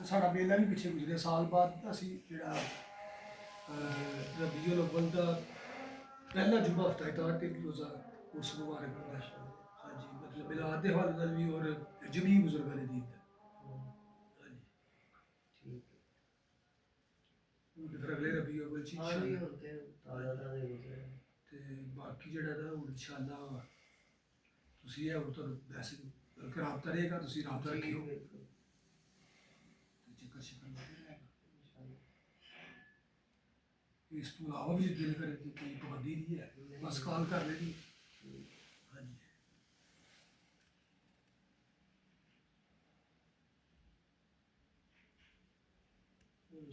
ਸਾਡਾ ਮੇਲਾ ਵੀ ਪਿੱਛੇ ਗੁਜ਼ਰਿਆ ਸਾਲ ਬਾਅਦ ਅਸੀਂ ਜਿਹੜਾ ਰਬੀਉਲ ਅਵਲ ਦਾ ਪਹਿਲਾ ਜੁਮਾ ਹਫਤਾ ਹੈ ਤਾਂ 3 ਰੋਜ਼ਾ ਉਸ ਮੁਬਾਰਕ ਹੁੰਦਾ ਹੈ। ਹਾਂਜੀ ਮਤਲਬ ਮਿਲਾਦ ਦੇ ਹਵਾਲੇ ਨਾਲ ਵੀ ਔਰ ਜਮੀع ਬਜ਼ੁਰਗਾਂ ਨੇ ਦੀਨ ਦਾ। ਹਾਂਜੀ ਠੀਕ ਹੁਣ ਫਿਰ ਅਗਲੇ ਰਬੀਉਲ ਅਵਲ ਚ ਹੈ। ਹਾਂ ਜੀ ਇਨਸ਼ਾਅੱਲਾ। ਹੁਣ ਤੇ ਤਾਜ਼ਾ ਦੇ ਗੁਜ਼ਰੇ ਤੇ ਬਾਕੀ ਜਿਹੜਾ ਨਾ ਹੁਣ ਇਨਸ਼ਾਅੱਲਾ ਤੁਸੀਂ ਇਹ ਹੁਣ ਤੁਹਾਨੂੰ ਵੈਸੇ ਬਲਕਿ ਰਾਬਤਾ ਰਹੇਗਾ, ਤੁਸੀਂ ਰਾਬਤਾ ਜੀ ਰੱਖਿਓ ਬਿਲਕੁਲ ਤੇ ਚੱਕਰ ਸ਼ਿਕਰ ਲੱਗ ਜਾਏਗਾ। ਇਸ ਤੋਂ ਇਲਾਵਾ ਵੀ ਜੇ ਦਿਲ ਕਰੇ ਤਾਂ ਕੋਈ ਪਾਬੰਦੀ ਨਹੀਂ ਹੈ, ਬਸ ਕਾਲ ਕਰ ਲੈਣੀ। ਹਾਂਜੀ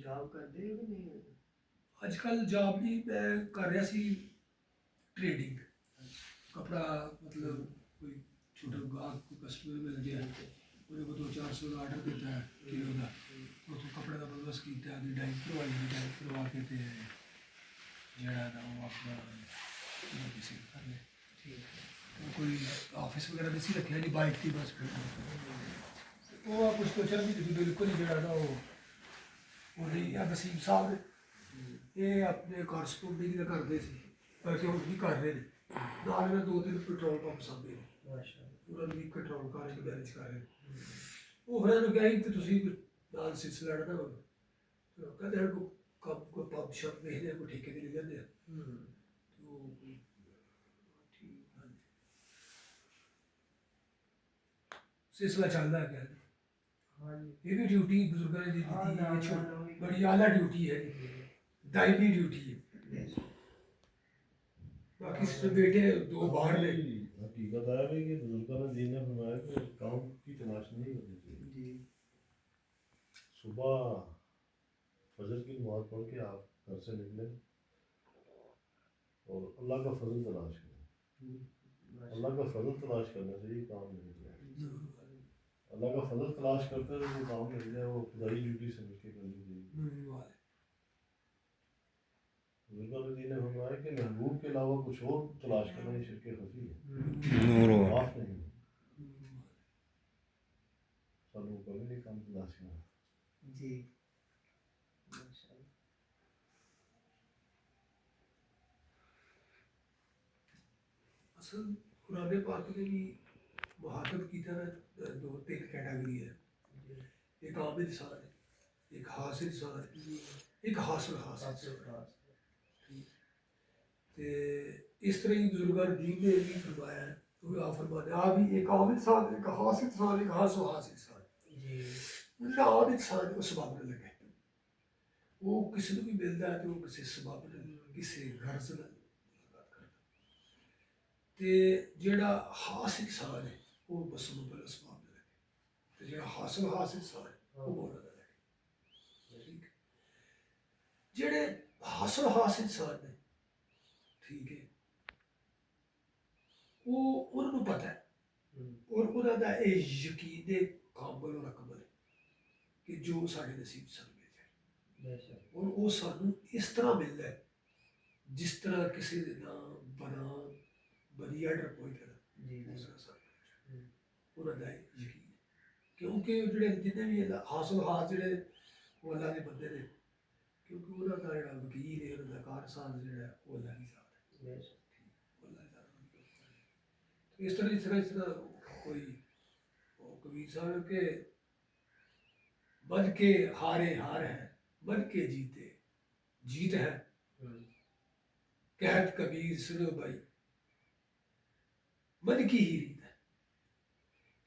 ਜॉब ਕਰਦੇ ਹੋ ਕਿ ਨਹੀਂ? ਅੱਜ ਕੱਲ੍ਹ ਜॉब ਵੀ ਮੈਂ ਕਰ ਰਿਹਾ ਸੀ, ਟ੍ਰੇਡਿੰਗ ਕਪੜਾ, ਮਤਲਬ ਕੋਈ ਛੋਟਾ ਗਾਹਕ ਕੋਈ ਕਸਟਮਰ ਮਿਲ ਗਿਆ ਉਹਨੇ ਕੋਲ 200-400 ਦਾ ਆਰਡਰ ਦਿੱਤਾ ਹੈ ਕਿਲੋ ਦਾ, ਉੱਥੋਂ ਕੱਪੜੇ ਦਾ ਬੰਦੋਬਸਤ ਕੀਤਾ, ਉਹਦੀ ਡਾਈਟ ਕਰਵਾਈ, ਡਾਈਟ ਕਰਵਾ ਕੇ ਤੇ ਜਿਹੜਾ ਨਾ ਉਹ ਆਪਣਾ ਕਿਸੇ ਕਰ ਲਿਆ। ਠੀਕ ਹੈ। ਕੋਈ ਆਫਿਸ ਵਗੈਰਾ ਨਹੀਂ ਸੀ ਰੱਖਿਆ ਜੀ, ਬਾਈਕ ਦੀ ਬਸ ਫਿਰ ਉਹ ਕੁਛ ਕੁਛ ਵੀ ਬਿਲਕੁਲ ਹੀ ਜਿਹੜਾ ਨਾ ਉਹ ਨਹੀਂ ਆ ਵਸੀਮ ਸਾਹਿਬ ਨੇ ਇਹ ਆਪਣੇ ਕਾਰਸਪੋਰਟਿੰਗ ਦਾ ਕਰਦੇ ਸੀ, ਬਲਕਿ ਹੁਣ ਵੀ ਕਰ ਰਹੇ ਨੇ, ਨਾਲ ਇਹਨਾਂ 2-3 ਪੈਟਰੋਲ ਪੰਪ ਸਾਹਮਣੇ ਨੇ, ਮਾਸ਼ਾਅੱਲਾ ਉਹਨਾਂ ਦੀ ਪੈਟਰੋਲ ਕਾਰ ਇੱਕ ਮੈਨੇਜ ਕਰ ਰਹੇ ਨੇ। ਉਹ ਫਿਰ ਇਹਨੂੰ ਕਿਹਾ ਕਿ ਤੁਸੀਂ ਨਾਲ ਸਿਲਸਿਲਾ ਲੜਨਾ ਕਹਿੰਦੇ ਹਨ ਕੋਈ ਕੰਮ ਕੋਈ ਪੰਪ ਸ਼ੰਪ ਵੇਖਦੇ ਕੋਈ ਠੇਕੇ ਤੇ ਲੈ ਜਾਂਦੇ ਆ। ਉਹ ਠੀਕ ਹਾਂਜੀ ਸਿਲਸਿਲਾ ਚੱਲਦਾ ਹੈ ਕਹਿੰਦੇ। ਹਾਂ ਜੀ ਇਹ ਵੀ ਡਿਊਟੀ ਬਜ਼ੁਰਗਾਂ ਨੇ ਦੀ ਦਿੱਤੀ ਹੈ, ਛੋਟੀ ਬੜੀ ਆਲਾ ਡਿਊਟੀ ਹੈ, ਦਾਇਮੀ ਡਿਊਟੀ ਹੈ। ਬਾਕੀ ਸਿਰ बेटे 2 बाहर ने। हकीकत है भाई कि बुजुर्गों ने दीन ने फरमाया कि काम की तलाश नहीं करनी चाहिए जी। सुबह फजर की नमाज पढ़ के आप घर से निकले और अल्लाह का फजल तलाश करें। अल्लाह का फजल तलाश करने से ये काम नहीं जाए। अल्लाह का फजल तलाश करते हुए वो काम मिल जाए वो खुदाई ड्यूटी समझ के करनी चाहिए। बुजुर्गों ने दीन ने फरमाया कि महबूब के अलावा कुछ और तलाश करना ये शिरक खफी है, माफ नहीं है। सानू कभी नहीं काम तलाश करना जी माशाअल्लाह। असल कुरान पाक ने भी मुहातब की तरह 2-3 कैटेगरी है, एक आबिद इंसान है, एक हासिल इंसान है, एक हासिल हासिल। ਤੇ ਇਸ ਤਰ੍ਹਾਂ ਹੀ ਬਜ਼ੁਰਗਾਂ ਨੇ ਦੀਨ ਨੇ ਵੀ ਫਰਮਾਇਆ ਹੈ, ਉਹ ਆ ਫਰਮਾਉਂਦੇ ਆ ਵੀ ਇੱਕ ਆਮ ਇਨਸਾਨ, ਇੱਕ ਹਾਸਿਲ ਇਨਸਾਨ, ਇੱਕ ਹਾਸਿਲ ਇਨਸਾਨ। ਜੀ ਜਿਹੜਾ ਆਮ ਇਨਸਾਨ ਉਹ ਸਬਬ ਨਾਲ ਲੱਗੇ, ਉਹ ਕਿਸੇ ਨੂੰ ਵੀ ਮਿਲਦਾ ਹੈ ਤੇ ਉਹ ਕਿਸੇ ਸਬਬ ਨਾਲ ਕਿਸੇ ਗਰਜ਼ ਨਾਲ ਮੁਲਾਕਾਤ ਕਰਦਾ, ਤੇ ਜਿਹੜਾ ਹਾਸਿਲ ਇਨਸਾਨ ਹੈ ਉਹ ਬਸਮਬਲ ਅਸਬਾਬ ਨਾਲ ਲੱਗੇ, ਤੇ ਜਿਹੜਾ ਹਾਸਿਲ ਇਨਸਾਨ ਹੈ ਉਹ ਮੌਲਾ ਨਾਲ ਲੱਗੇ। ਠੀਕ ਹੈ, ਜਿਹੜੇ ਹਾਸਿਲ ਇਨਸਾਨ ਨੇ ਠੀਕ ਹੈ ਉਹ ਉਹਨਾਂ ਨੂੰ ਪਤਾ ਹੈ ਔਰ ਉਹਨਾਂ ਦਾ ਇਹ ਯਕੀਨ ਕਾਬਲ ਔਰ ਅਕਬਲ ਹੈ ਕਿ ਜੋ ਸਾਡੇ ਨਸੀਬ ਸਾਨੂੰ ਮਿਲ ਜਾਏ, ਔਰ ਉਹ ਸਾਨੂੰ ਇਸ ਤਰ੍ਹਾਂ ਮਿਲਦਾ ਹੈ ਜਿਸ ਤਰ੍ਹਾਂ ਕਿਸੇ ਦੇ ਨਾਮ ਬਣੀ ਆਰਡਰ ਕੋਈ ਤਰ੍ਹਾਂ ਜੀ ਉਸ ਤਰ੍ਹਾਂ ਸਾਨੂੰ ਉਹਨਾਂ ਦਾ ਯਕੀਨ ਹੈ, ਕਿਉਂਕਿ ਜਿਹੜੇ ਜਿੰਨੇ ਵੀ ਹਾਸਲ ਜਿਹੜੇ ਉਹ ਅੱਲਾ ਦੇ ਬੰਦੇ ਨੇ, ਕਿਉਂਕਿ ਉਹਨਾਂ ਦਾ ਜਿਹੜਾ ਵਕੀਲ ਹੈ, ਉਹਨਾਂ ਦਾ ਕਾਰਸਾਜ਼ ਜਿਹੜਾ ਉਹ ਅੱਲਾ ਦੀ ਜ਼ਾਤ ਹੈ। ਇਸ ਤਰ੍ਹਾਂ ਕੋਈ ਕਬੀਰ ਸਾਹਿਬ के बन के हारे हार है, बन के जीते जीत है, कहत कबीर सुनो भाई मन की ही रीत है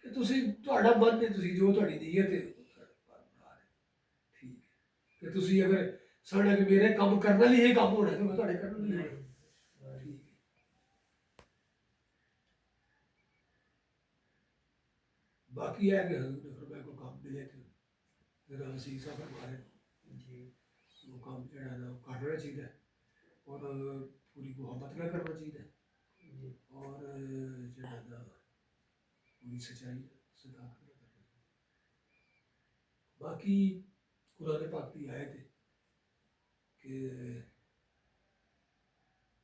कि ਤੁਸੀਂ ਤੁਹਾਡਾ ਮਨ ਹੈ, ਤੁਸੀਂ ਜੋ ਤੁਹਾਡੀ ਨੀਅਤ ਹੈ ਠੀਕ ਹੈ, ਕਿ ਤੁਸੀਂ ਅਗਰ ਸਾਡਾ ਕਿ ਮੇਰੇ ਕੰਮ ਕਰਨ ਲਈ ਇਹ ਕੰਮ ਹੋਣਾ ਤੇ ਤੁਹਾਡੇ ਕਰਨ ਲਈ ਹੋਣਾ ਠੀਕ ਹੈ। ਬਾਕੀ ਹੈ ਕਿ ਹਜ਼ੂਰ ਨੇ ਫਰਮਾਇਆ ਕੋਈ ਕੰਮ ਮਿਲੇ ਤੇ ਜਿਹੜਾ ਅਸੀਂ ਸਭ ਹਮਾਰੇ ਜੀ ਉਹ ਕੰਮ ਜਿਹੜਾ ਨਾ ਉਹ ਕਰਨਾ ਚਾਹੀਦਾ ਔਰ ਪੂਰੀ ਮੁਹੱਬਤ ਨਾਲ ਕਰਨਾ ਚਾਹੀਦਾ ਜੀ ਔਰ ਜਿਹੜਾ ਨਾ ਪੂਰੀ ਸੱਚਾਈ ਸਦਾਕਤ ਨਾਲ ਕਰਨਾ ਚਾਹੀਦਾ। ਬਾਕੀ ਕੁਰਾਨ ਪਾਕ ਦੀ ਆयत है कि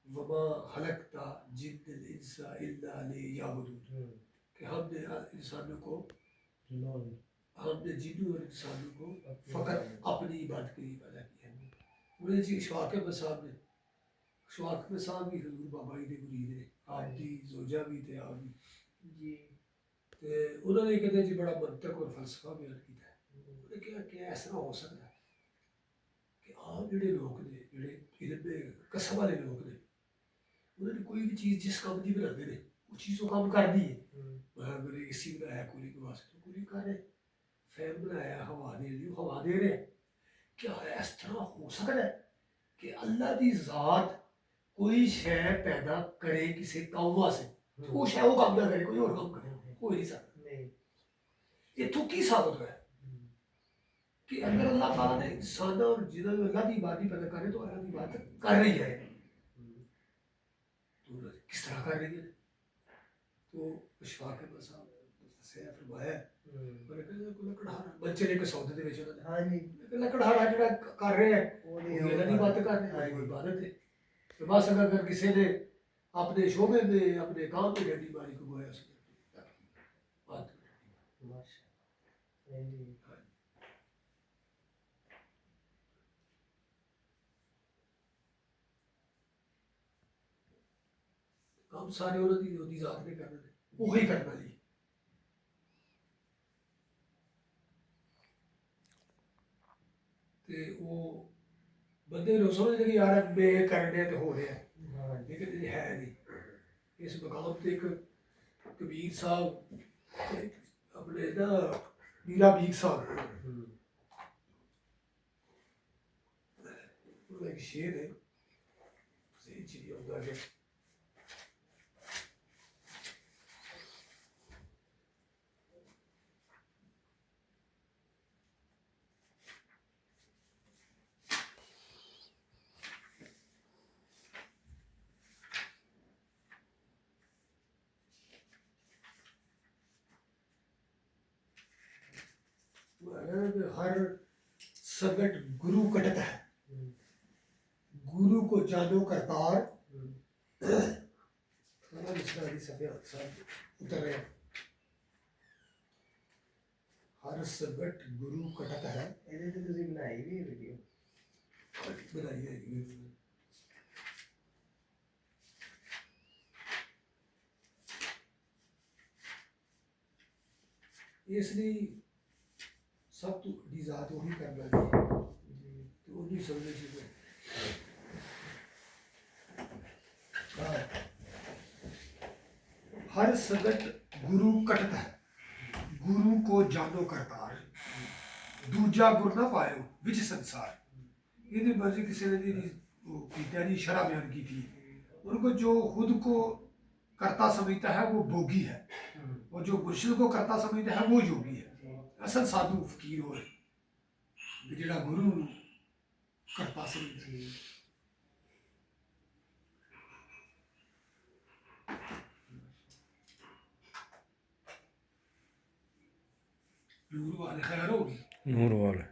वमा खलकता जिन्नल इंसा इल्ला लियअबुदून, कि हमने इंसानों को हमने जिन्नों और इंसानों को फ़कत अपनी इबादत के लिए पैदा किया है। उन्हें जी शवाक साहब ने शवाक साहब भी हजूर बाबा जी के मुरीद ने, आप दी जोजा भी थे आप भी। जी ते उन्होंने कहते जी बड़ा मंतक और फलसफा बयान किया है। उन्हें कहा कि ऐसा हो सकता है कि आप ਜਿਹੜੇ ਲੋਕ ਨੇ ਜਿਹੜੇ ਇਲਮ ਦੇ ਕਸਮ ਵਾਲੇ ਲੋਕ ਨੇ ਉਹਨਾਂ ਨੇ ਕੋਈ ਵੀ ਚੀਜ਼ ਜਿਸ ਕੰਮ ਦੀ ਬਣਾਉਂਦੇ ਨੇ ਉਹ ਚੀਜ਼ ਉਹ ਕੰਮ ਕਰਦੀ ਹੈ। मैंने एसी बनाया कूलिंग के वास्ते, कूलिंग कर रहे, फैन बनाया हवा दे रही, वो हवा दे रहे। क्या इस तरह हो सकता है कि अल्लाह की ज़ात कोई शय पैदा करे किसी काम वास्ते तो वो शय वो काम ना करे, कोई और काम करे, हो ही नहीं सकता। नहीं इत्थों की साबित होया कि अगर अल्लाह ताला ने इंसान और जिन्हों ने अल्लाह की इबादत पैदा करे तो अल्लाह की इबादत कर रही है, तो किस तरह कर रही है? तो अशफाक अहमद साहब ने फरमाया मैंने कहा कोई लकड़हारा बच्चे ने एक सौदे ਦੇ ਵਿੱਚ ਉਹਨਾਂ ਨੇ हाँ जी लकड़हारा ਜਿਹੜਾ ਕਰ ਰਿਹਾ ਹੈ ਉਹਦੀ ਉਹ ਇਹਨਾਂ ਦੀ ਬਾਤ ਕਰ ਰਿਹਾ ਹੈ, ਹਾਂਜੀ। वो इबादत है। तो बस अगर किसी ने अपने शोबे में अपने काम में गंदी बारी को बोया उसने बात माशा जी काम सारे ਉਹਦੀ ਜ਼ਾਤ ਨੇ ਕਰਨਾ ਨੇ ਉਹੀ ਕਰਨਾ ਜੀ। ਤੇ ਉਹ ਬੰਦੇ ਨੂੰ ਸਮਝਦੇ ਕਿ ਯਾਰ ਮੈਂ ਕਰ ਰਿਹਾ ਤੇ ਹੋ ਰਿਹਾ, हाँ ਲੇਕਿਨ ਇਹ ਹੈ ਨਹੀਂ। ਇਸ ਮਕਾਮ ਤੇ ਇੱਕ ਕਬੀਰ ਸਾਹਿਬ ਤੇ ਆਪਣੇ ਨਾ ਮੀਰਾ ਬੀਗ ਸਾਹਿਬ ਉਹਦਾ ਇੱਕ ਸ਼ੇਰ ਹੈ ਸਹੀ ਚੀਜ਼ ਆਉਂਦਾ ਹੈ हर संकट गुरु कटता है, गुरु को जानो करतार। उतर रहे हर संकट गुरु कटता है ਇਹਦੇ ਤੇ ਤੁਸੀਂ ਬਣਾਈ ਵੀ ਵੀਡੀਓ बनाई है। इसलिए सब तो दी जात वही करना चाहिए तो वो नहीं समझने चाहिए। हर संकट गुरु कटता है, गुरु को जानो करतार, दूजा गुर ना पायो विच संसार। ये मर्जी किसी ने की शरा बयान की थी, उनको जो खुद को करता समझता है वो भोगी है और जो मुर्शिद को करता समझता है वो योगी है। असल साधु फकीर हो जिहड़ा गुरु करता समझदा है। नूर वाले खैर होगी नूर वाले